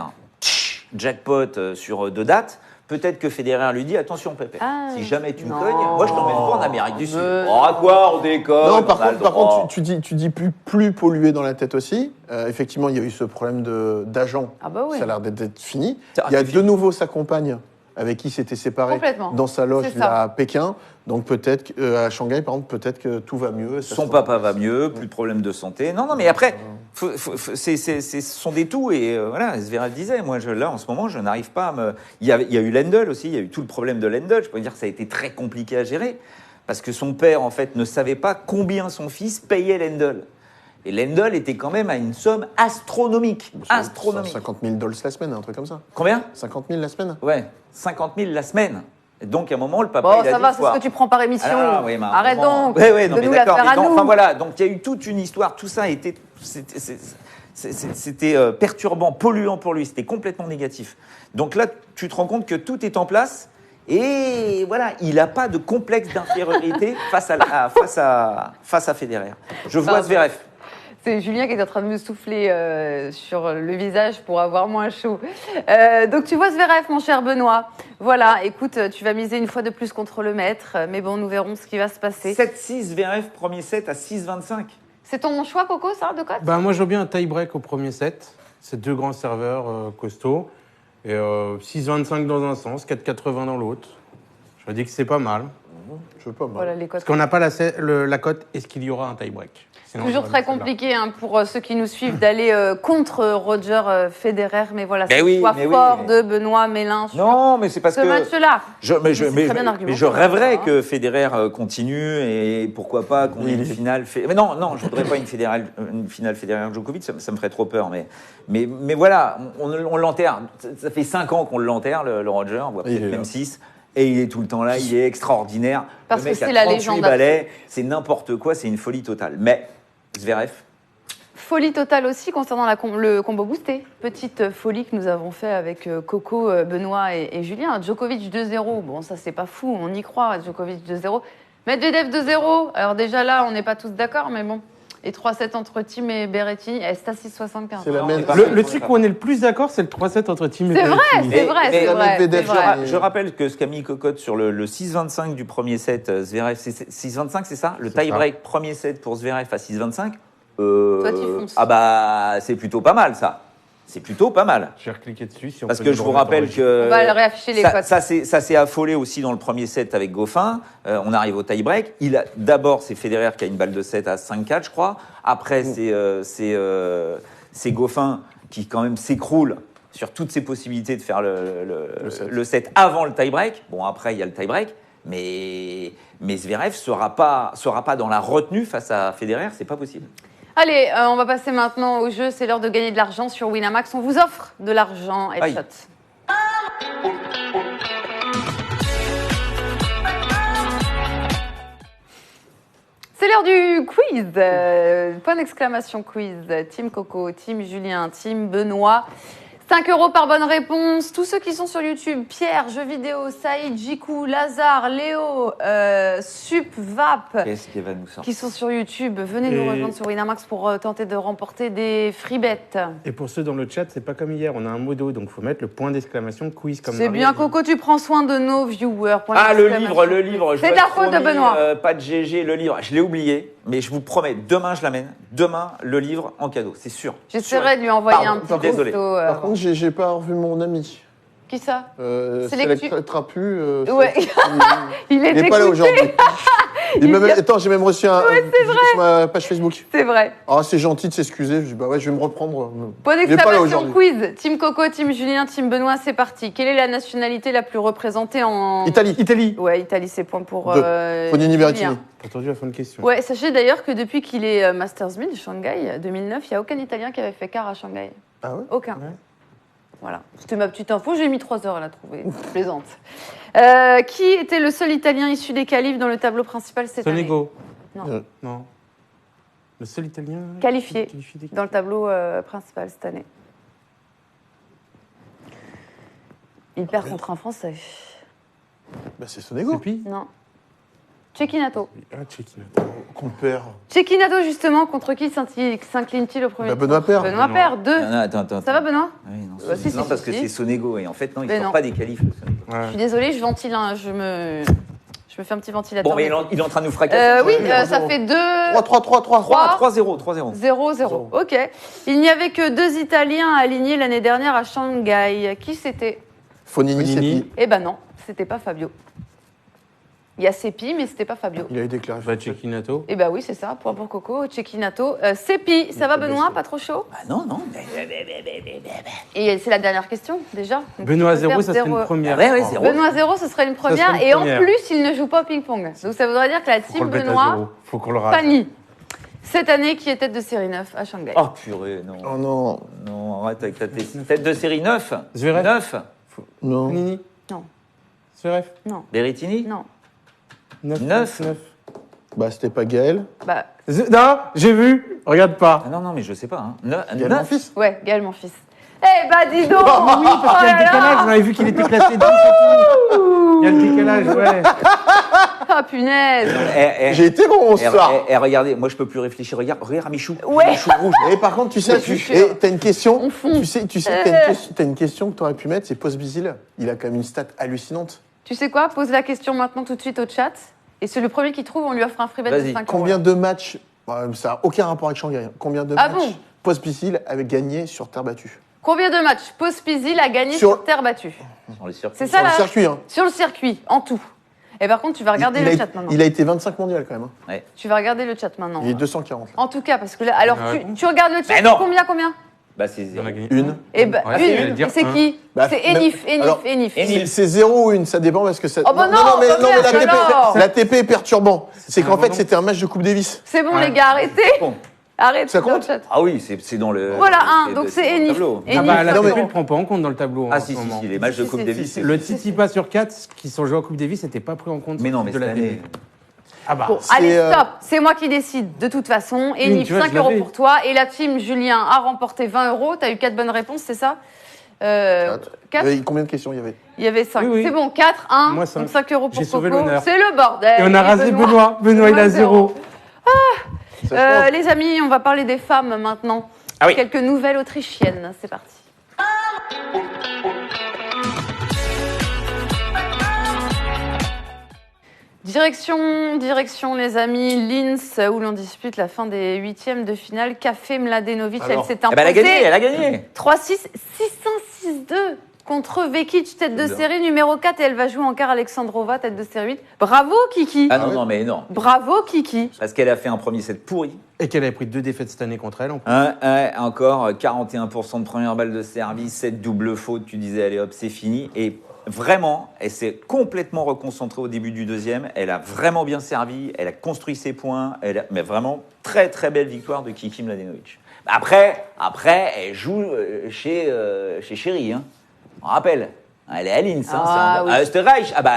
jackpot sur 2 dates, peut-être que Federer lui dit attention Pépé, Ah, si jamais tu me non. cognes, moi je t'emmène pas en Amérique du Sud. Mais- Oh, à quoi on déconne? Non, on par a le contre, droit. tu dis plus pollué dans la tête aussi. Effectivement, il y a eu ce problème d'agent. Ah bah oui. Ça a l'air d'être fini. C'est Il y a artificiel. de nouveau sa compagne avec qui il s'était séparé Complètement. dans sa loge C'est ça. là, à Pékin. Donc peut-être à Shanghai, par exemple, peut-être que tout va mieux. ça Son se- papa va mieux, plus de problème de santé. Non, mais après, ce sont des tout. Et voilà, Zverev disait, moi, là, en ce moment, je n'arrive pas à me... Il y a eu Lendl aussi, il y a eu tout le problème de Lendl. Je peux dire que ça a été très compliqué à gérer, parce que son père, en fait, ne savait pas combien son fils payait Lendl. Et Lendl était quand même à une somme astronomique. C'est Astronomique. 50 000 $ la semaine, un truc comme ça. Combien? 50 000 la semaine. Ouais, 50 000 la semaine. Et donc, à un moment, le papa, Bon, il a ça dit, va, c'est faut- ce que tu prends par émission. Ah, oui, mais à un Arrête moment- donc Ouais, non, de mais nous la d'accord, faire mais à non, nous. enfin voilà, donc il y a eu toute une histoire, tout ça a été, c'était perturbant, polluant pour lui, c'était complètement négatif. Donc là, tu te rends compte que tout est en place et voilà, il n'a pas de complexe d'infériorité face à Federer. Je vois Pardon. Zverev. C'est Julien qui est en train de me souffler sur le visage pour avoir moins chaud. Donc tu vois Zverev, mon cher Benoît. Voilà, écoute, tu vas miser une fois de plus contre le maître, mais bon, nous verrons ce qui va se passer. 7-6, Zverev, premier set à 6-25. C'est ton choix, Coco, ça, de cote? Bah, moi, je veux bien un tie-break au premier set. C'est 2 grands serveurs costauds. Et 6,25 dans un sens, 4,80 dans l'autre. Je me dis que c'est pas mal. Je veux pas mal. Voilà les cotes. Parce qu'on n'a pas la cote, est-ce qu'il y aura un tie-break? Sinon, Toujours on va très mettre celle-là. compliqué pour ceux qui nous suivent d'aller contre Roger Federer, mais voilà, c'est Mais le oui, choix mais oui, fort mais- de Benoît Mélin sur Non, mais c'est parce ce que... match-là. Mais C'est très bien argumenté, je rêverais hein. que Federer continue et pourquoi pas qu'on ait une finale. Mais non, je voudrais pas une finale Federer-Djokovic, ça me ferait trop peur. Mais voilà, on l'enterre. Ça fait 5 ans qu'on l'enterre, le Roger, voire Il est peut-être là. même 6. Et il est tout le temps là, il est extraordinaire. Parce le mec que c'est a la 38 légende balais, c'est n'importe quoi, c'est une folie totale. Mais Zverev, Folie totale aussi concernant le combo boosté. Petite folie que nous avons fait avec Coco, Benoît et Julien. Djokovic 2-0, bon ça c'est pas fou, on y croit, Djokovic 2-0. Medvedev 2-0, alors déjà là on n'est pas tous d'accord, mais bon. Et 3-7 entre Thiem et Berrettini, c'est à 6,75. C'est la Non, même. c'est pas- Le truc où on est le plus d'accord, c'est le 3-7 entre Thiem et C'est vrai, Berrettini. c'est vrai, mais c'est la vrai. Medvedev, c'est vrai. je rappelle que ce qu'a mis Cocotte sur le 6-25 du premier set, Zverev, c'est 6-25, c'est ça? Le C'est tie-break premier set pour Zverev à 6-25. Toi, t'y fonces. Ah bah, c'est plutôt pas mal, ça. C'est plutôt pas mal. Je vais recliquer dessus. Si on Parce peut que nous je vous remettre en rappelle régie. que... On va réafficher les cotes. Ça s'est affolé aussi dans le premier set avec Goffin. On arrive au tie-break. D'abord, c'est Federer qui a une balle de 7 à 5-4, je crois. Après, c'est Goffin qui, quand même, s'écroule sur toutes ses possibilités de faire le set avant le tie-break. Bon, après, il y a le tie-break. Mais Zverev sera pas dans la retenue face à Federer. C'est pas possible. Allez, on va passer maintenant au jeu. C'est l'heure de gagner de l'argent sur Winamax. On vous offre de l'argent, Headshot. C'est l'heure du quiz. Point d'exclamation quiz. Team Coco, Team Julien, Team Benoît. 5 € par bonne réponse. Tous ceux qui sont sur YouTube, Pierre, Jeux vidéo, Saïd, Jikou, Lazare, Léo, Sup, Vap, Qu'est-ce qui va nous sortir? qui sont sur YouTube, venez nous Et- rejoindre sur Winamax pour tenter de remporter des free bets. Et pour ceux dans le chat, c'est pas comme hier, on a un modo, donc il faut mettre le point d'exclamation quiz comme C'est Marie bien, a dit. Coco, tu prends soin de nos viewers. Point Ah, le d'exclamation. livre. je C'est vous de la ai faute de promis, Benoît. pas de GG, le livre. Je l'ai oublié, mais je vous promets, demain je l'amène. Demain, le livre en cadeau, c'est sûr. J'essaierai de lui envoyer Pardon, un petit désolé. texto. Par contre, j'ai pas revu mon ami. Qui ça C'est Sélectu- la trapu. Ouais. Il Il est n'est pas là écouté. aujourd'hui. Il vient- Attends, j'ai même reçu un sur ma page Facebook. C'est vrai. Ah, c'est gentil de s'excuser. Je dis, bah ouais, je vais me reprendre. Point Il est pas là d'exclamation aujourd'hui. quiz. Team Coco, Team Julien, Team Benoît, c'est parti. Quelle est la nationalité la plus représentée en... Italie. Ouais, Italie, c'est point pour Deux. Fognini Julien. Berrettini. T'as entendu la fin de question. Ouais, sachez d'ailleurs que depuis qu'il est Masters 1000 Shanghai 2009, il n'y a aucun Italien qui avait fait quart à Shanghai. Ah ouais. Aucun. Ouais. Voilà, c'était ma petite info, j'ai mis 3 heures à la trouver. Je plaisante. Qui était le seul Italien issu des qualifs dans le tableau principal cette année? Sonego. Non. Non. Le seul italien Qualifié. des- Dans le tableau principal cette année. Il perd contre un Français. Bah, c'est Sonego. C'est Pi Non. Cecchinato. Ah, Cecchinato. Qu'on perd. Cecchinato, justement, contre qui s'incline-t-il au premier Bah, Benoît perd. Benoît perd, 2. Non, attends. Ça va, Benoît Oui, non, Bah, si, non, si, parce si, que si. c'est Sonego. Et en fait, non, il Mais ne sort non. pas des qualifs, le Sonego. Je Ouais. suis désolée, je ventile, hein, je me fais un petit ventilateur. Bon, mais il est en train de nous fracasser. Oui, Ouais, ça zéro. fait 2... 3-3-3-3. 3-0, 3-0. 0-0. Ok. Il n'y avait que 2 Italiens alignés l'année dernière à Shanghai. Qui c'était? Fonini, c'est Fonini. Pi. Eh ben non, c'était pas Fabio. Il y a Seppi, mais c'était pas Fabio. Il a été déclaré. Bah, Cecchinato. Eh ben oui, c'est ça, point pour Coco, Cecchinato. Seppi, ça va Benoît? Pas trop chaud? Ah non. Et c'est la dernière question, déjà. Donc, Benoît tu peux 0, faire ça serait 0. une première. Ouais, Oh. 0. Benoît 0, ce serait une première. serait une Et première. en plus, il ne joue pas au ping-pong. Donc ça voudrait dire que la Faut qu'on team le mette à Benoît, 0. Faut qu'on le rate. Fanny, cette année qui est tête de série 9 à Shanghai. Oh purée, non. Oh non. Non, arrête avec ta tête de série 9. Zverev. 9. Non. Fonini. Non. Zverev. Non, Berrettini. non. 9. Bah, c'était pas Gaël. Bah, Non, j'ai vu. Regarde pas. Ah non, mais je sais pas. Hein. Gaël, 9. mon fils. ouais, Gaël, mon fils. Eh bah, dis donc! Oui, parce qu'il y a le décalage. On avait vu qu'il était classé 10 et tout. Il y a le décalage, ouais. Ah, punaise! J'ai été bon ce soir. Regardez, moi je peux plus réfléchir. Regarde Michou. Ouais. Michou rouge. Et par contre, tu sais, Je suis t'as une question. On fond. Tu sais, t'as une question que t'aurais pu mettre, c'est Post-Bizil. Il a quand même une stat hallucinante. Tu sais quoi? Pose la question maintenant tout de suite au chat. Et c'est le premier qui trouve, on lui offre un free bet de Vas-y. 5 euros. Combien de matchs, ça n'a aucun rapport avec Shanghai, hein. Combien de Ah matchs bon Post-Bizil avait gagné sur terre battue? Combien de matchs Pospisil a gagné Sur- sur terre battue? Sur les circuits. C'est Sur ça le là? circuit, hein. Sur le circuit, en tout. Et par contre, tu vas regarder il le a, chat maintenant. il a été 25 mondial quand même. Hein. Tu vas regarder le chat maintenant. Il est 240. là. En tout cas, parce que là, alors Ah ouais. tu regardes le chat, Mais non. combien? Bah c'est Il en 0. a gagné. Une. Et bah, Ouais, j'allais une. dire Et c'est un. qui? Bah, C'est même- Enif. alors, Enif. C'est 0 ou une, ça dépend parce que ça. Oh bah non, mais oh la merde, alors. TP est perturbant. C'est qu'en un fait, abandon. c'était un match de Coupe Davis. C'est bon, Ouais. les gars, arrêtez. Bon. Arrêtez Ça dans le compte chat. Ah oui, c'est dans le. Voilà, un. c'est- Donc c'est c'est dans le Enif. tableau. Ah Enif, bah, la Non, mais- TP ne prend pas en compte dans le tableau. Ah en si, ce moment. les matchs de Si, Coupe si, Davis. si, Le Tsitsipas sur 4 qui sont joués à Coupe Davis n'était pas pris en compte. Mais non, mais de cette la année. TP. Ah bah. Bon, C'est, allez, stop. C'est moi qui décide de toute façon. Enif, tu vois, 5 je euros l'avais. pour toi. Et la team Julien a remporté 20 euros. T'as eu 4 bonnes réponses, c'est ça? 4. Combien de questions il y avait? Il y avait 5. Oui, oui. C'est bon, 4, 1. Moi, cinq. Donc 5 euros pour J'ai sauvé Coco. l'honneur. C'est le bordel. Et on a rasé Benoît. Benoît, il a 0. Ça se passe. Les amis, on va parler des femmes maintenant. Ah oui. Quelques nouvelles autrichiennes. C'est parti. Direction les amis, Linz, où l'on dispute la fin des huitièmes de finale. Café Mladenovic, elle Alors. s'est Eh ben, elle a gagné, imposée elle a gagné. 3-6, 6-1, 6-2 contre Vekic, tête de Bien. série numéro 4, et elle va jouer en quart Alexandrova, tête de série 8. Bravo Kiki. Ah non, ouais. non, mais non. Bravo Kiki. Parce qu'elle a fait un premier set pourri. Et qu'elle avait pris 2 défaites cette année contre elle. En plus. Encore 41% de première balle de service, 7 double faute. Tu disais, allez hop, c'est fini. Et vraiment, elle s'est complètement reconcentrée au début du deuxième. Elle a vraiment bien servi. Elle a construit ses points. Mais vraiment, très très belle victoire de Kiki Mladenovic. Après, elle joue chez Chéri. Hein. On rappelle. Elle est à Linz. Hein, Ah, c'est oui. à Österreich. Ah bah,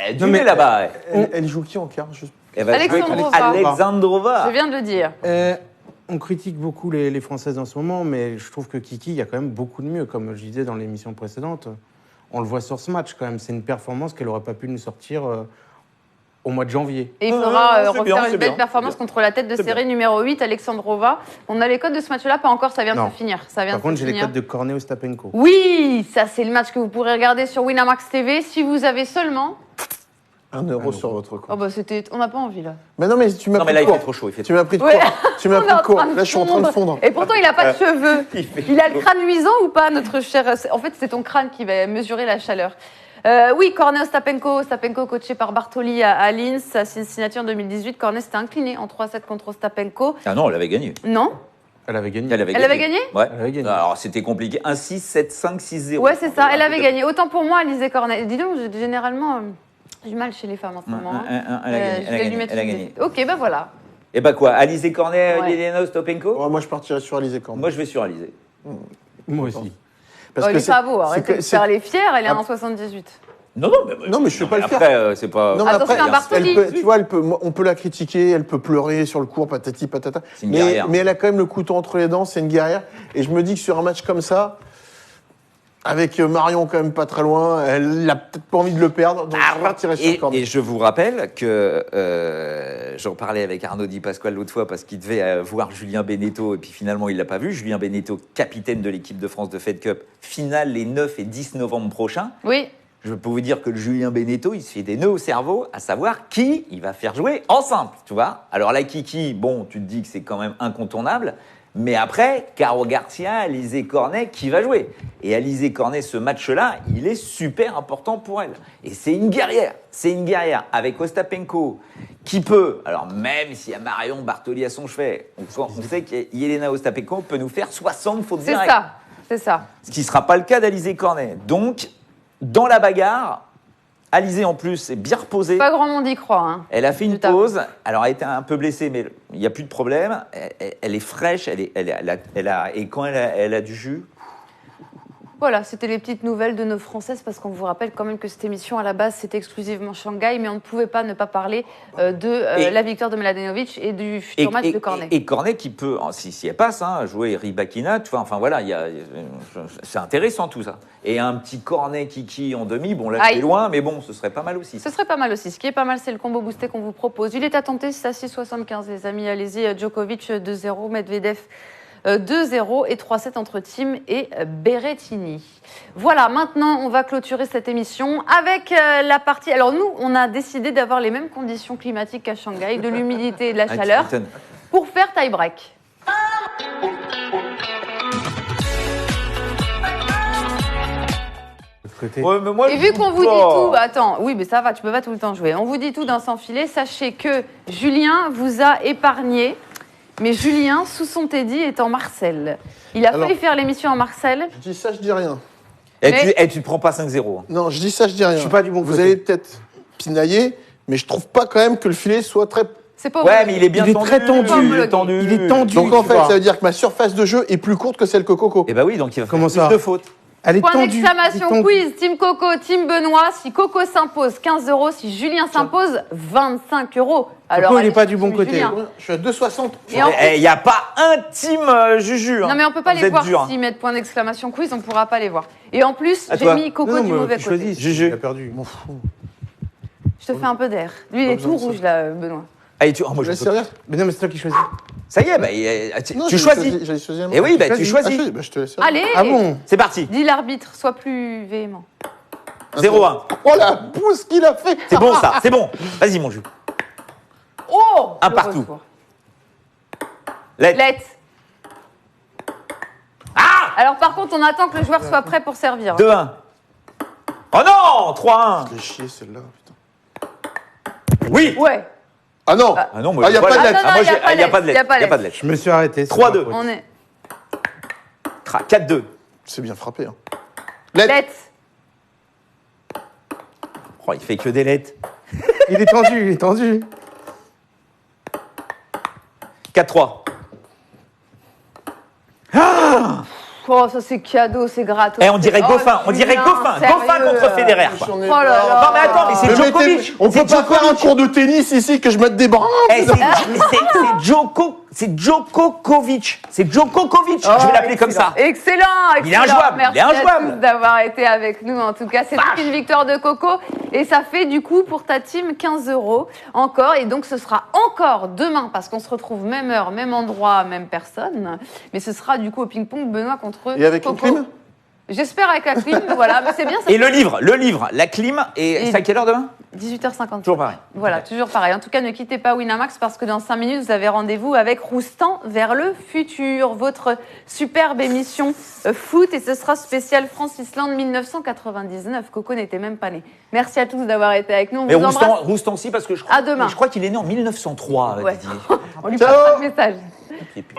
elle a dû Non, mais- là-bas. Elle joue qui en quart juste... Elle va jouer avec Alexandrova. Alexandrova. Je viens de le dire. On critique beaucoup les Françaises en ce moment, mais je trouve que Kiki, il y a quand même beaucoup de mieux. Comme je disais dans l'émission précédente, on le voit sur ce match quand même. C'est une performance qu'elle n'aurait pas pu nous sortir au mois de janvier. Et il faudra c'est refaire bien, une c'est belle bien, performance c'est bien. contre la tête de C'est série numéro 8, Alexandrova. On a les codes de ce match-là, pas encore, ça vient de Non. se finir. Ça vient Par de contre, se j'ai les finir. codes de Cornet Ostapenko. Oui, ça c'est le match que vous pourrez regarder sur Winamax TV si vous avez seulement... 1 euro sur votre compte. Oh bah c'était... On n'a pas envie là. Mais non, mais tu m'as Non, mais pris là, de il fait court. trop chaud. Il fait Tu m'as pris de Ouais. court. Tu m'as On pris est en de court. train de Là, je suis en train de fondre. Et pourtant, il n'a pas de cheveux. Il fait Il a le chaud. crâne luisant ou pas, notre cher... En fait, c'est ton crâne qui va mesurer la chaleur. Oui, Cornet Ostapenko coaché par Bartoli à Linz, à Cincinnati en 2018. Cornet s'était incliné en 3-7 contre Ostapenko. Ah non, elle avait gagné. Non? Elle avait gagné. Elle avait gagné Ouais. Elle avait gagné. Alors, c'était compliqué. 1-6, 7-5, 6-0. Ouais, c'est ça, elle avait gagné. Autant pour moi, Alizé Cornet. Dis donc, généralement, j'ai du mal chez les femmes en ce moment. hein. Elle a gagné. Je Elle a vais lui gagné. mettre Elle a une gagné. défaite. Ok, ben voilà. Et bah quoi, Alizé Cornet, Ouais. Yelena Ostapenko. Ouais, moi, je partirais sur Alizé Cornet. Moi, je vais sur Alizé. Moi aussi. Oh, il est pas beau, arrêtez de c'est- faire les fiers, elle est Ah. en 78. Non, mais, Non, mais je vais pas le faire. Après, c'est pas. Non, mais Attention, après, un Bartoli. elle peut, tu vois, on peut la critiquer, elle peut pleurer sur le court, patati patata. C'est une guerrière. Mais elle a quand même le couteau entre les dents, c'est une guerrière. Et je me dis que sur un match comme ça, Avec Marion quand même pas très loin, elle a peut-être pas envie de le perdre, donc je partirai sur Cornet. Et je vous rappelle que j'en parlais avec Arnaud Di Pasquale l'autre fois parce qu'il devait voir Julien Beneteau et puis finalement il l'a pas vu. Julien Beneteau, capitaine de l'équipe de France de Fed Cup, finale les 9 et 10 novembre prochains. Oui. Je peux vous dire que le Julien Beneteau, il se fait des nœuds au cerveau à savoir qui il va faire jouer en simple, tu vois. Alors la Kiki, bon, tu te dis que c'est quand même incontournable. Mais après, Caro Garcia, Alizé Cornet, qui va jouer? Et Alizé Cornet, ce match-là, il est super important pour elle. Et c'est une guerrière. C'est une guerrière avec Ostapenko qui peut, alors même s'il y a Marion Bartoli à son chevet, on sait qu'Yelena Ostapenko peut nous faire 60 fautes directes. C'est ça. Ce qui ne sera pas le cas d'Alizé Cornet. Donc, dans la bagarre, Alizé en plus est bien reposée. Pas grand monde y croit. Hein. Elle a fait une pause. Alors, elle a été un peu blessée, mais il n'y a plus de problème. Elle est fraîche. Et quand elle a du jus. Voilà, c'était les petites nouvelles de nos Françaises, parce qu'on vous rappelle quand même que cette émission, à la base, c'était exclusivement Shanghai, mais on ne pouvait pas ne pas parler de la victoire de Mladenovic et du futur match de Cornet. Et Cornet qui peut, si elle passe, jouer Rybakina, tu vois, enfin voilà, c'est intéressant tout ça. Et un petit Cornet Kiki en demi, bon là c'est loin, mais bon, ce serait pas mal aussi. Ce serait pas mal aussi. Ce qui est pas mal, c'est le combo boosté qu'on vous propose. Il est à tenter, c'est à 6,75 les amis, allez-y. Djokovic 2-0, Medvedev 2-0 et 3-7 entre Thiem et Berrettini. Voilà, maintenant on va clôturer cette émission avec la partie... Alors nous, on a décidé d'avoir les mêmes conditions climatiques qu'à Shanghai, de l'humidité et de la chaleur, pour faire tie-break. Ouais, mais moi, et vu qu'on vous dit tout... Attends, oui, mais ça va, tu peux pas tout le temps jouer. On vous dit tout d'un sans filet. Sachez que Julien vous a épargné. Mais Julien, sous son Teddy, est en Marcel. Il a failli faire l'émission en Marcel. Je dis ça, je dis rien. Et tu ne prends pas 5-0. Non, je dis ça, je dis rien. Je suis pas du bon côté. Vous allez peut-être pinailler, mais je trouve pas quand même que le filet soit très... C'est pas ouais, mais il est bien tendu. Très tendu. Il est tendu. Il est tendu. Donc en fait, ça veut dire que ma surface de jeu est plus courte que celle que Coco. Et bah oui, donc il va faire Comment ça plus de fautes. Elle est Point tendue. d'exclamation, quiz, Team Coco, Team Benoît. Si Coco s'impose, 15 €. Si Julien s'impose, 25 €. Alors, Coco, il n'est pas du bon côté. Julien. Je suis à 2,60. Il n'y a pas un team Juju. Non, mais on peut pas les voir s'ils mettent point d'exclamation quiz, on ne pourra pas les voir. Et en plus, j'ai mis Coco du mauvais côté. Juju. Il a perdu. M'en fous. Je te fais un peu d'air. Lui, il est tout rouge, là, Benoît. Allez, moi, Je laisse sérieux. Mais non, mais c'est toi qui choisis. Ça y est, tu choisis. J'allais choisir. Et oui, tu choisis. Je te laisse. Allez, Ah bon? C'est parti. dis l'arbitre, sois plus véhément. 0-1. Oh la pousse qu'il a fait. C'est bon ça, c'est bon. Vas-y mon jeu. Oh, un le partout. retour. Let. Ah! Alors par contre, on attend que le joueur soit prêt pour servir. 2-1. Oh non, 3-1. Je l'ai chié celle-là, putain. Oui. Ouais. Ah non. Ah non, il n'y a pas de lettre. non, Moi, il y a pas il n'y a pas de lettre, il y a lettre. pas Il n'y a pas de lettre. lettre. Je me suis arrêté. 3-2. On est 4-2. C'est bien frappé. Hein. lettre. Oh, il fait que des lettres. Il est tendu, il est tendu. 4-3. Oh, ça c'est cadeau, c'est gratos. On dirait Goffin, on dirait Julien, Goffin. sérieux. Goffin contre Federer. Quoi. Oh là là. Non mais attends, mais c'est Djokovic. On peut pas faire un cours de tennis ici que je mette des bras. C'est Djokovic. C'est Djokovic. Je vais l'appeler comme ça. Excellent. Il est injouable, Merci il est injouable. à tous d'avoir été avec nous. En tout cas, c'est une victoire de Coco. Et ça fait du coup pour ta team 15 € encore. Et donc ce sera encore demain parce qu'on se retrouve même heure, même endroit, même personne. Mais ce sera du coup au ping-pong Benoît contre Et avec Coco. une clim. J'espère avec la clim, voilà, mais c'est bien. Ça Et le livre, la clim, et c'est à quelle heure demain? 18h50. Toujours pareil. Voilà, Okay. toujours pareil. En tout cas, ne quittez pas Winamax parce que dans 5 minutes, vous avez rendez-vous avec Roustan vers le futur, votre superbe émission foot. Et ce sera spécial France-Islande 1999. Coco n'était même pas né. Merci à tous d'avoir été avec nous. On Mais vous embrasse. Roustan aussi, parce que je À demain. crois qu'il est né en 1903. Ouais. Didier. On lui Ciao. passe le message. Et puis-